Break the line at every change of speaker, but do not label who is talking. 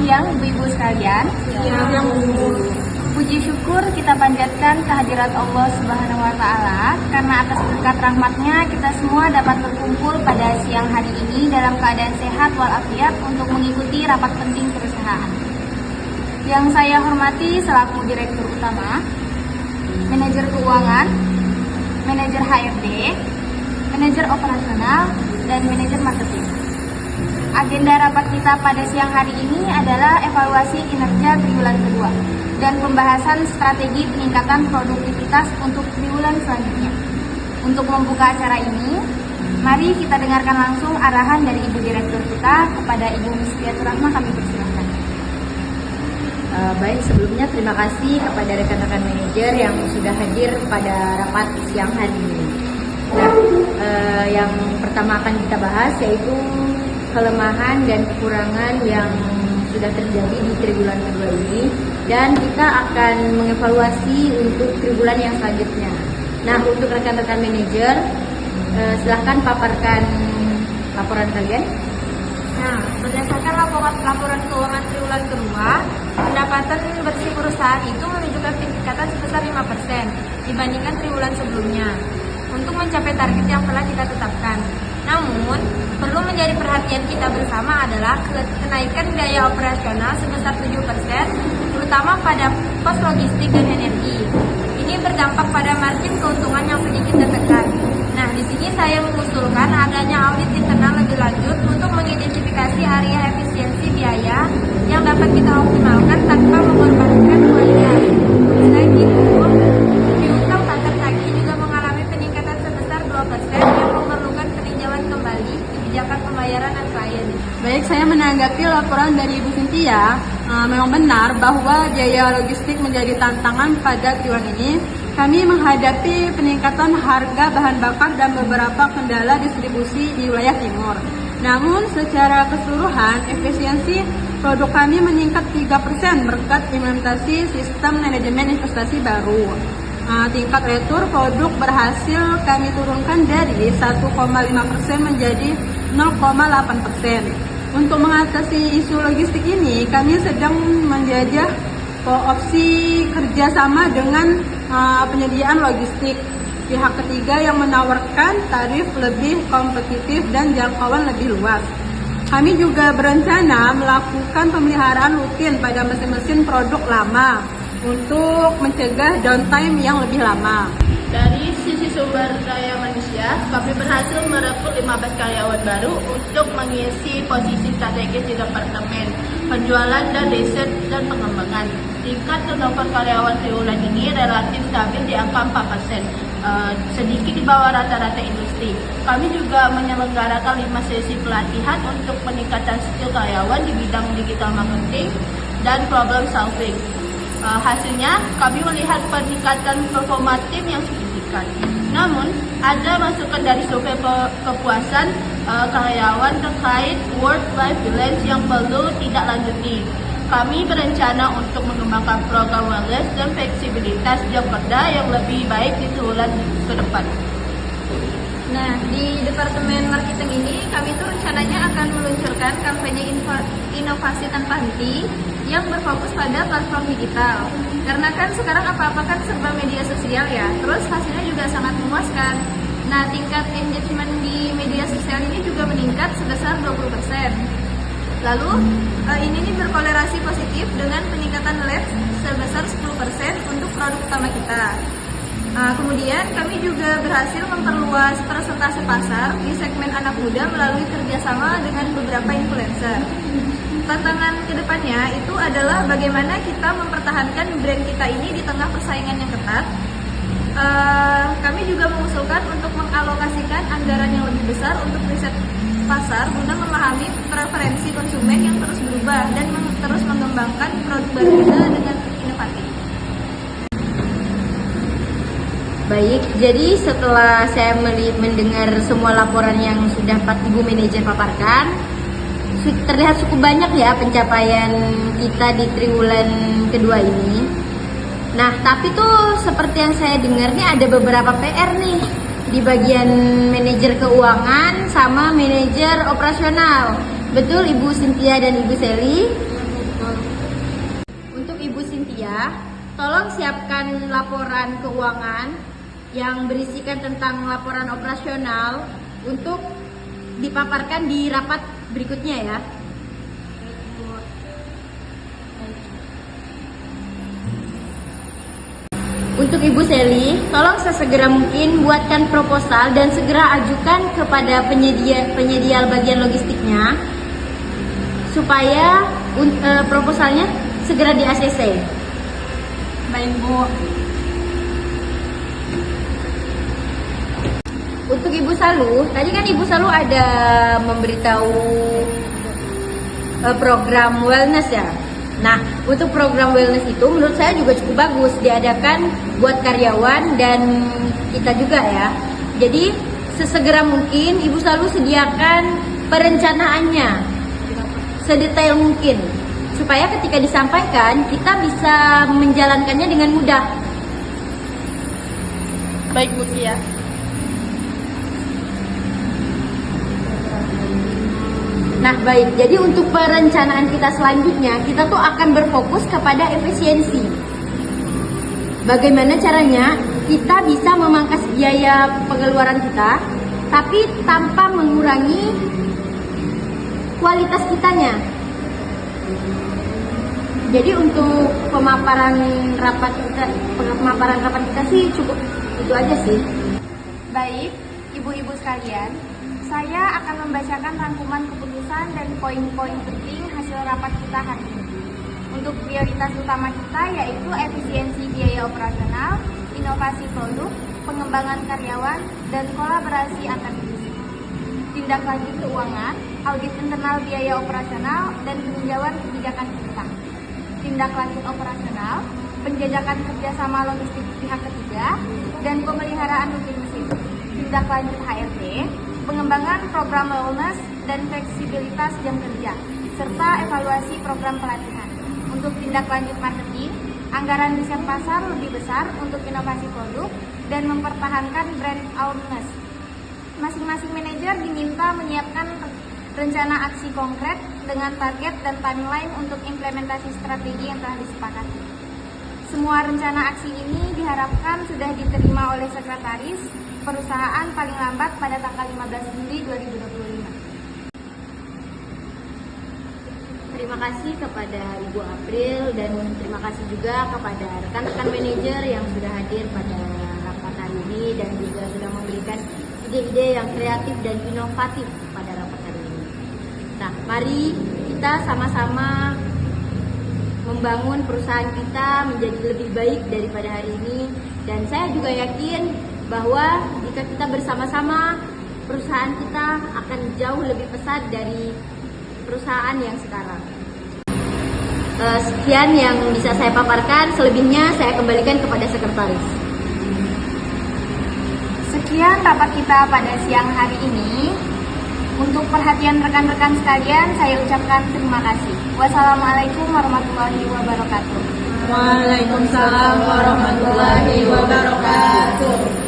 siang Ibu-Ibu sekalian.
Siang, Bu.
Puji syukur kita panjatkan kehadirat Allah Subhanahu wa Ta'ala karena atas berkat rahmatnya kita semua dapat berkumpul pada siang hari ini dalam keadaan sehat walafiat untuk mengikuti rapat penting perusahaan. Yang saya hormati selaku Direktur Utama, Manajer Keuangan, Manajer HRD, Manajer Operasional, dan Manajer Marketing. Agenda rapat kita pada siang hari ini adalah evaluasi kinerja triwulan kedua dan pembahasan strategi peningkatan produktivitas untuk triwulan selanjutnya. Untuk membuka acara ini, mari kita dengarkan langsung arahan dari Ibu Direktur kita kepada Ibu Misfiatur Rahmah. Kami persilahkan.
Baik, sebelumnya terima kasih kepada rekan-rekan manajer yang sudah hadir pada rapat siang hari ini. Nah, yang pertama akan kita bahas yaitu kelemahan dan kekurangan yang sudah terjadi di triwulan kedua ini, dan kita akan mengevaluasi untuk triwulan yang selanjutnya. Nah, untuk rekan-rekan manajer, silahkan paparkan laporan kalian.
Nah, berdasarkan laporan keuangan triwulan kedua, pendapatan bersih perusahaan itu menunjukkan peningkatan sebesar 5% dibandingkan triwulan sebelumnya untuk mencapai target yang telah kita tetapkan. Namun, perlu menjadi perhatian kita bersama adalah kenaikan biaya operasional sebesar 7%, terutama pada pos logistik dan energi. Ini berdampak pada margin keuntungan yang sedikit tertekan. Nah, di sini saya mengusulkan adanya audit internal lebih lanjut untuk mengidentifikasi area efisiensi biaya yang dapat kita optimalkan tanpa mengorbankan kualitas. Selain itu, piutang tanpa tagih juga mengalami peningkatan sebesar 2% yang memerlukan peninjauan kembali kebijakan pembayaran dan klien.
Baik, saya menanggapi laporan dari Ibu Cynthia. Memang benar bahwa biaya logistik menjadi tantangan pada triwulan ini. Kami menghadapi peningkatan harga bahan bakar dan beberapa kendala distribusi di wilayah timur. Namun, secara keseluruhan, efisiensi produk kami meningkat 3% berkat implementasi sistem manajemen investasi baru. Tingkat retur produk berhasil kami turunkan dari 1,5% menjadi 0,8%. Untuk mengatasi isu logistik ini, kami sedang menjajah opsi kerjasama dengan penyediaan logistik pihak ketiga yang menawarkan tarif lebih kompetitif dan jangkauan lebih luas. Kami juga berencana melakukan pemeliharaan rutin pada mesin-mesin produk lama untuk mencegah downtime yang lebih lama.
Dari sisi sumber daya manusia, kami berhasil merekrut 15 karyawan baru untuk mengisi posisi strategis di Departemen Penjualan dan Riset dan Pengembangan. Tingkat turnover karyawan triwulan ini relatif stabil di angka 4%, sedikit di bawah rata-rata industri. Kami juga menyelenggarakan 5 sesi pelatihan untuk peningkatan skill karyawan di bidang digital marketing dan problem solving. Hasilnya, kami melihat peningkatan performa tim yang signifikan. Namun, ada masukan dari survei kepuasan karyawan terkait work-life balance yang perlu tidak lanjuti. Kami berencana untuk mengembangkan program wellness dan fleksibilitas jam kerja yang lebih baik di triwulan ke depan.
Nah, di Departemen Marketing ini kami tuh rencananya akan meluncurkan kampanye inovasi tanpa henti yang berfokus pada platform digital. Karena kan sekarang apa-apa kan serba media sosial ya, terus hasilnya juga sangat memuaskan. Nah, tingkat engagement di media sosial ini juga meningkat sebesar 20%. Lalu, ini nih berkolerasi positif dengan peningkatan leads sebesar 10% untuk produk utama kita. Kemudian kami juga berhasil memperluas persentase pasar di segmen anak muda melalui kerjasama dengan beberapa influencer. Tantangan kedepannya itu adalah bagaimana kita mempertahankan brand kita ini di tengah persaingan yang ketat. Kami juga mengusulkan untuk mengalokasikan anggaran yang lebih besar untuk riset pasar guna memahami preferensi konsumen yang terus berubah dan terus mengembangkan produk baru kita dengan inovatif.
Baik, jadi setelah saya mendengar semua laporan yang sudah Ibu Manajer paparkan, terlihat cukup banyak ya pencapaian kita di triwulan kedua ini. Nah, tapi tuh seperti yang saya dengar nih ada beberapa PR nih di bagian manajer keuangan sama manajer operasional. Betul Ibu Cynthia dan Ibu Sally? tolong siapkan laporan keuangan yang berisikan tentang laporan operasional untuk dipaparkan di rapat berikutnya ya. Untuk Ibu Seli, tolong sesegera mungkin buatkan proposal dan segera ajukan kepada penyedia bagian logistiknya supaya proposalnya segera di ACC.
Baik Bu.
Untuk Ibu Salu, tadi kan Ibu Salu ada memberitahu program wellness ya. Nah, untuk program wellness itu menurut saya juga cukup bagus diadakan buat karyawan dan kita juga ya. Jadi sesegera mungkin Ibu Salu sediakan perencanaannya sedetail mungkin supaya ketika disampaikan kita bisa menjalankannya dengan mudah.
Baik Bu Tia.
Nah baik, jadi untuk perencanaan kita selanjutnya, kita tuh akan berfokus kepada efisiensi. Bagaimana caranya kita bisa memangkas biaya pengeluaran kita, tapi tanpa mengurangi kualitas kitanya. Jadi untuk pemaparan rapat kita sih cukup itu aja sih.
Baik, ibu-ibu sekalian, saya akan membacakan rangkuman keputusan dan poin-poin penting hasil rapat kita hari ini. Untuk prioritas utama kita yaitu efisiensi biaya operasional, inovasi produk, pengembangan karyawan, dan kolaborasi antar divisi. Tindak lanjut keuangan, audit internal biaya operasional, dan peninjauan kebijakan kita. Tindak lanjut operasional, penjajakan kerjasama logistik pihak ketiga, dan pemeliharaan rutin mesin. Tindak lanjut HRD, pengembangan program wellness dan fleksibilitas jam kerja, serta evaluasi program pelatihan. Untuk tindak lanjut marketing, anggaran riset pasar lebih besar untuk inovasi produk dan mempertahankan brand awareness. Masing-masing manajer diminta menyiapkan rencana aksi konkret dengan target dan timeline untuk implementasi strategi yang telah disepakati. Semua rencana aksi ini diharapkan sudah diterima oleh sekretaris perusahaan paling lambat pada tanggal 15 Juli 2025.
Terima kasih kepada Ibu April dan terima kasih juga kepada rekan-rekan manajer yang sudah hadir pada rapat hari ini dan juga sudah memberikan ide-ide yang kreatif dan inovatif pada rapat hari ini. Nah, mari kita sama-sama membangun perusahaan kita menjadi lebih baik daripada hari ini, dan saya juga yakin bahwa jika kita bersama-sama, perusahaan kita akan jauh lebih pesat dari perusahaan yang sekarang. Sekian yang bisa saya paparkan, selebihnya saya kembalikan kepada sekretaris.
Sekian rapat kita pada siang hari ini. Untuk perhatian rekan-rekan sekalian, saya ucapkan terima kasih. Wassalamualaikum warahmatullahi wabarakatuh.
Waalaikumsalam warahmatullahi wabarakatuh.